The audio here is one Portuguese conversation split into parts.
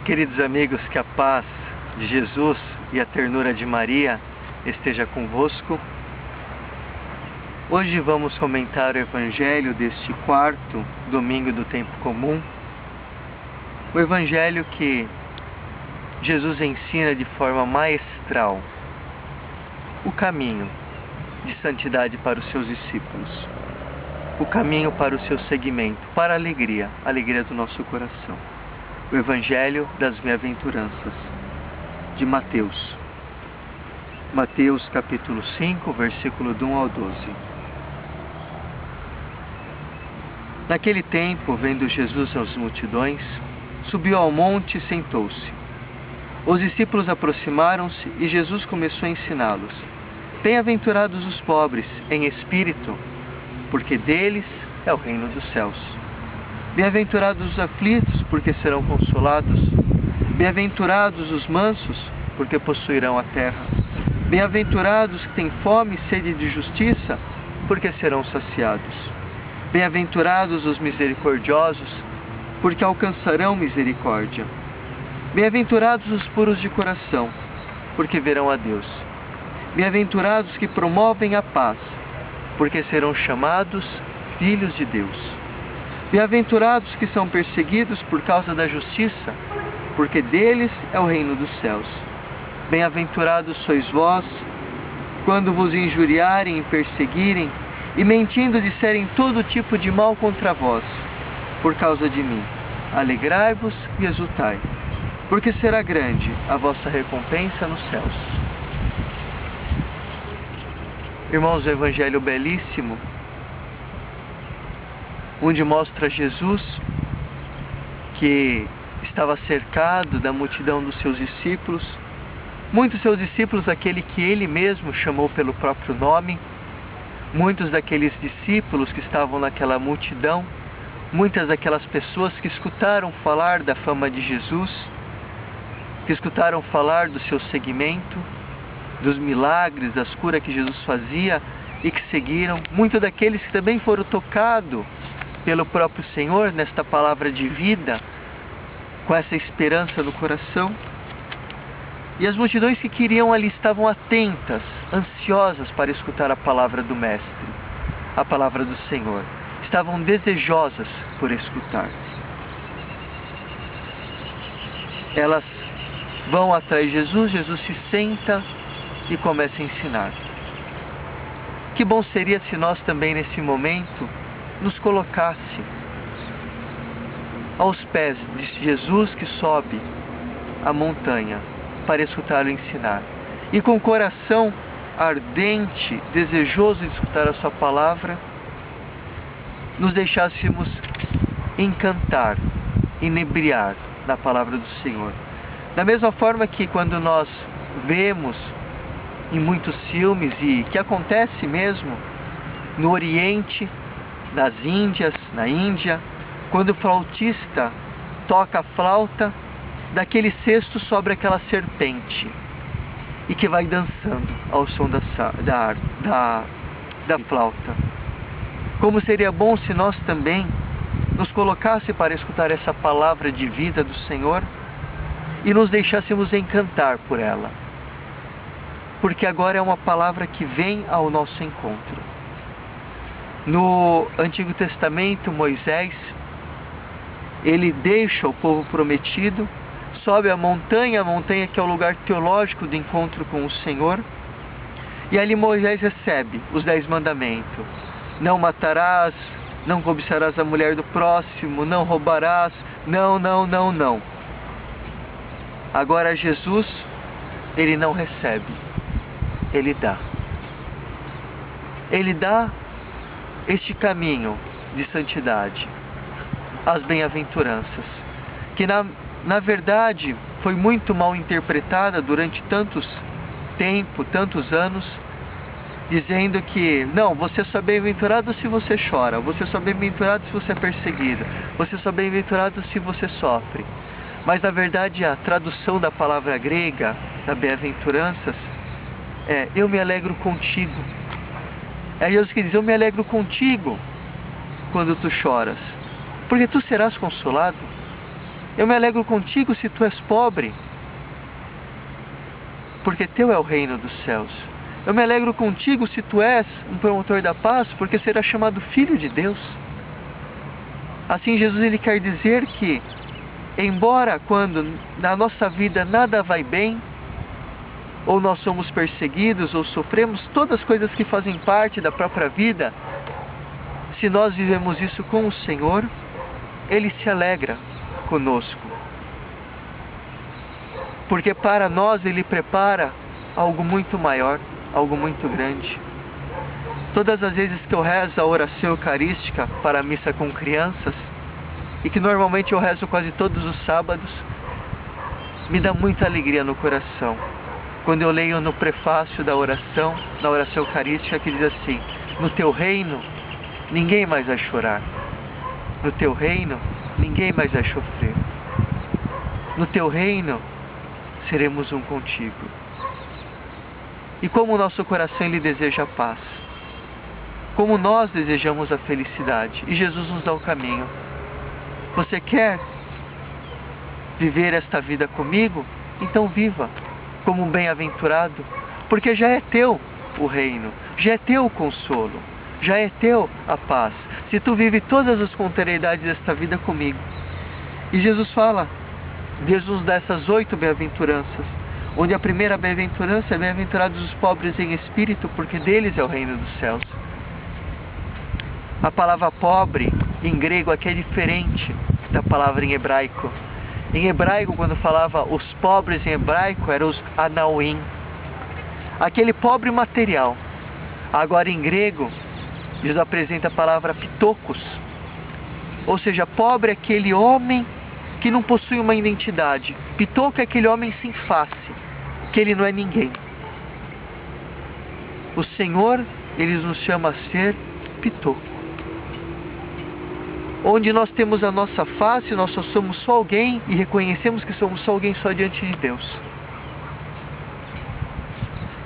Queridos amigos, que a paz de Jesus e a ternura de Maria esteja convosco. Hoje vamos comentar o Evangelho deste quarto domingo do tempo comum. O Evangelho que Jesus ensina de forma maestral o caminho de santidade para os seus discípulos, o caminho para o seu seguimento, para a alegria do nosso coração. O Evangelho das Bem-aventuranças, de Mateus. Mateus capítulo 5, versículo do 1 ao 12. Naquele tempo, vendo Jesus as multidões, subiu ao monte e sentou-se. Os discípulos aproximaram-se e Jesus começou a ensiná-los. Bem-aventurados os pobres em espírito, porque deles é o reino dos céus. Bem-aventurados os aflitos, porque serão consolados. Bem-aventurados os mansos, porque possuirão a terra. Bem-aventurados que têm fome e sede de justiça, porque serão saciados. Bem-aventurados os misericordiosos, porque alcançarão misericórdia. Bem-aventurados os puros de coração, porque verão a Deus. Bem-aventurados que promovem a paz, porque serão chamados filhos de Deus. Bem-aventurados que são perseguidos por causa da justiça, porque deles é o reino dos céus. Bem-aventurados sois vós, quando vos injuriarem e perseguirem, e mentindo disserem todo tipo de mal contra vós, por causa de mim. Alegrai-vos e exultai, porque será grande a vossa recompensa nos céus. Irmãos, o Evangelho belíssimo, onde mostra Jesus que estava cercado da multidão dos seus discípulos, muitos seus discípulos, aquele que ele mesmo chamou pelo próprio nome, muitos daqueles discípulos que estavam naquela multidão, muitas daquelas pessoas que escutaram falar da fama de Jesus, que escutaram falar do seu seguimento, dos milagres, das curas que Jesus fazia e que seguiram, muitos daqueles que também foram tocados pelo próprio Senhor nesta palavra de vida, com essa esperança no coração. E as multidões que queriam ali estavam atentas, ansiosas para escutar a palavra do Mestre, a palavra do Senhor. Estavam desejosas por escutar. Elas vão atrás de Jesus, Jesus se senta e começa a ensinar. Que bom seria se nós também nesse momento nos colocasse aos pés de Jesus que sobe a montanha para escutá-lo ensinar. E com o coração ardente, desejoso de escutar a sua palavra, nos deixássemos encantar, inebriar na palavra do Senhor. Da mesma forma que quando nós vemos em muitos filmes, e que acontece mesmo no Oriente, na Índia, quando o flautista toca a flauta, daquele cesto sobra aquela serpente e que vai dançando ao som da flauta. Como seria bom se nós também nos colocássemos para escutar essa palavra de vida do Senhor e nos deixássemos encantar por ela, porque agora é uma palavra que vem ao nosso encontro. No Antigo Testamento, Moisés, ele deixa o povo prometido, sobe a montanha que é o lugar teológico do encontro com o Senhor, e ali Moisés recebe os 10 mandamentos. Não matarás, não cobiçarás a mulher do próximo, não roubarás, não. Agora Jesus, ele não recebe, ele dá. Ele dá este caminho de santidade, as bem-aventuranças, que na verdade foi muito mal interpretada durante tantos anos, dizendo que não, você só é bem-aventurado se você chora, você só é bem-aventurado se você é perseguido, você só é bem-aventurado se você sofre. Mas na verdade a tradução da palavra grega, da bem-aventuranças, é eu me alegro contigo. É Jesus que diz, eu me alegro contigo quando tu choras, porque tu serás consolado. Eu me alegro contigo se tu és pobre, porque teu é o reino dos céus. Eu me alegro contigo se tu és um promotor da paz, porque serás chamado filho de Deus. Assim Jesus ele quer dizer que, embora quando na nossa vida nada vai bem, ou nós somos perseguidos, ou sofremos todas as coisas que fazem parte da própria vida, se nós vivemos isso com o Senhor, Ele se alegra conosco. Porque para nós Ele prepara algo muito maior, algo muito grande. Todas as vezes que eu rezo a oração eucarística para a missa com crianças, e que normalmente eu rezo quase todos os sábados, me dá muita alegria no coração. Quando eu leio no prefácio da oração, na oração eucarística, que diz assim: no teu reino, ninguém mais vai chorar. No teu reino, ninguém mais vai sofrer. No teu reino, seremos um contigo. E como o nosso coração ele deseja a paz. Como nós desejamos a felicidade. E Jesus nos dá o caminho. Você quer viver esta vida comigo? Então viva como um bem-aventurado, porque já é teu o reino, já é teu o consolo, já é teu a paz, se tu vive todas as contrariedades desta vida comigo. E Jesus fala, Jesus dá essas 8 bem-aventuranças, onde a primeira bem-aventurança é bem-aventurados os pobres em espírito, porque deles é o reino dos céus. A palavra pobre em grego aqui é diferente da palavra em hebraico. Em hebraico, quando falava os pobres em hebraico, eram os anauim, aquele pobre material. Agora em grego, Jesus apresenta a palavra pitocos, ou seja, pobre é aquele homem que não possui uma identidade. Pitoco é aquele homem sem face, que ele não é ninguém. O Senhor, Ele nos chama a ser pitoco. Onde nós temos a nossa face, nós só somos só alguém e reconhecemos que somos só alguém só diante de Deus.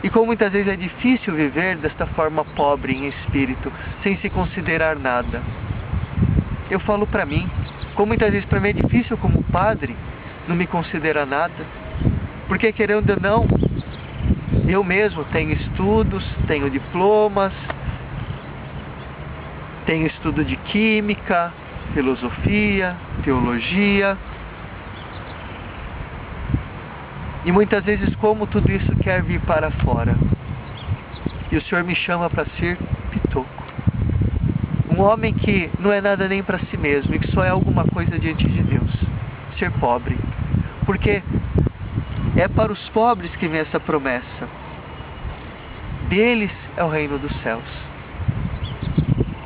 E como muitas vezes é difícil viver desta forma pobre em espírito, sem se considerar nada. Eu falo para mim, como muitas vezes para mim é difícil como padre não me considerar nada, porque querendo ou não, eu mesmo tenho estudos, tenho diplomas, tenho estudo de química, filosofia, teologia. E muitas vezes como tudo isso quer vir para fora. E o Senhor me chama para ser pitoco. Um homem que não é nada nem para si mesmo e que só é alguma coisa diante de Deus. Ser pobre. Porque é para os pobres que vem essa promessa. Deles é o reino dos céus.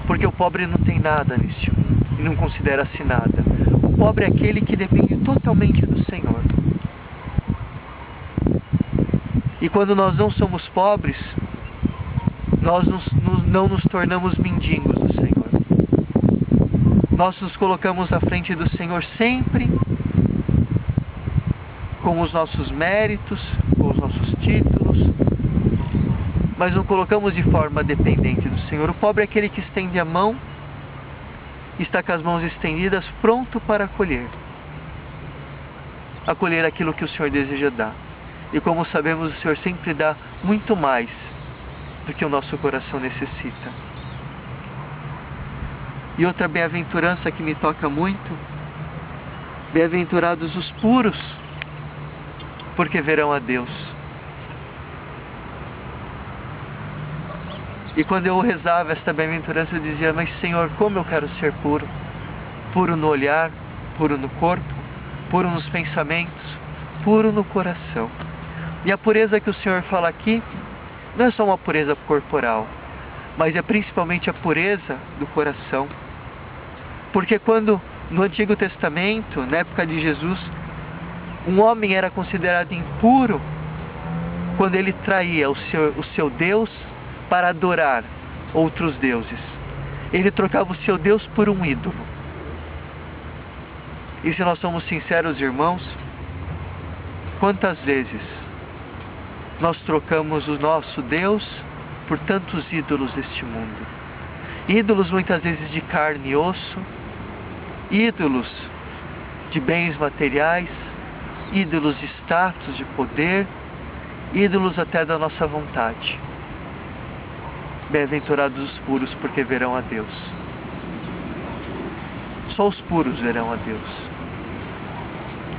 Porque o pobre não tem nada neste mundo e não considera-se nada. O pobre é aquele que depende totalmente do Senhor. E quando nós não somos pobres, nós não nos tornamos mendigos do Senhor. Nós nos colocamos à frente do Senhor sempre com os nossos méritos, com os nossos títulos, mas não colocamos de forma dependente do Senhor. O pobre é aquele que estende a mão, está com as mãos estendidas, pronto para acolher aquilo que o Senhor deseja dar. E como sabemos, o Senhor sempre dá muito mais do que o nosso coração necessita. E outra bem-aventurança que me toca muito: bem-aventurados os puros, porque verão a Deus. E quando eu rezava esta bem-aventurança, eu dizia: mas Senhor, como eu quero ser puro. Puro no olhar, puro no corpo, puro nos pensamentos, puro no coração. E a pureza que o Senhor fala aqui não é só uma pureza corporal, mas é principalmente a pureza do coração. Porque quando no Antigo Testamento, na época de Jesus, um homem era considerado impuro quando ele traía o seu Deus para adorar outros deuses. Ele trocava o seu Deus por um ídolo. E se nós somos sinceros, irmãos, quantas vezes nós trocamos o nosso Deus por tantos ídolos deste mundo? Ídolos muitas vezes de carne e osso, ídolos de bens materiais, ídolos de status, de poder, ídolos até da nossa vontade. Bem-aventurados os puros, porque verão a Deus. Só os puros verão a Deus.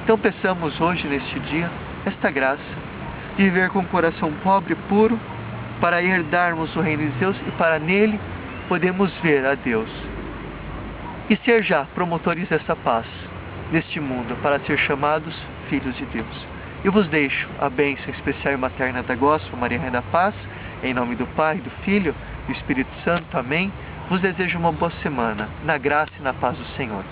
Então peçamos hoje, neste dia, esta graça de viver com um coração pobre e puro, para herdarmos o reino de Deus e para nele podemos ver a Deus. E ser já promotores dessa paz neste mundo, para ser chamados filhos de Deus. Eu vos deixo a bênção especial e materna da Gospel, Maria Rainha da Paz, em nome do Pai, do Filho e do Espírito Santo. Amém. Vos desejo uma boa semana, na graça e na paz do Senhor.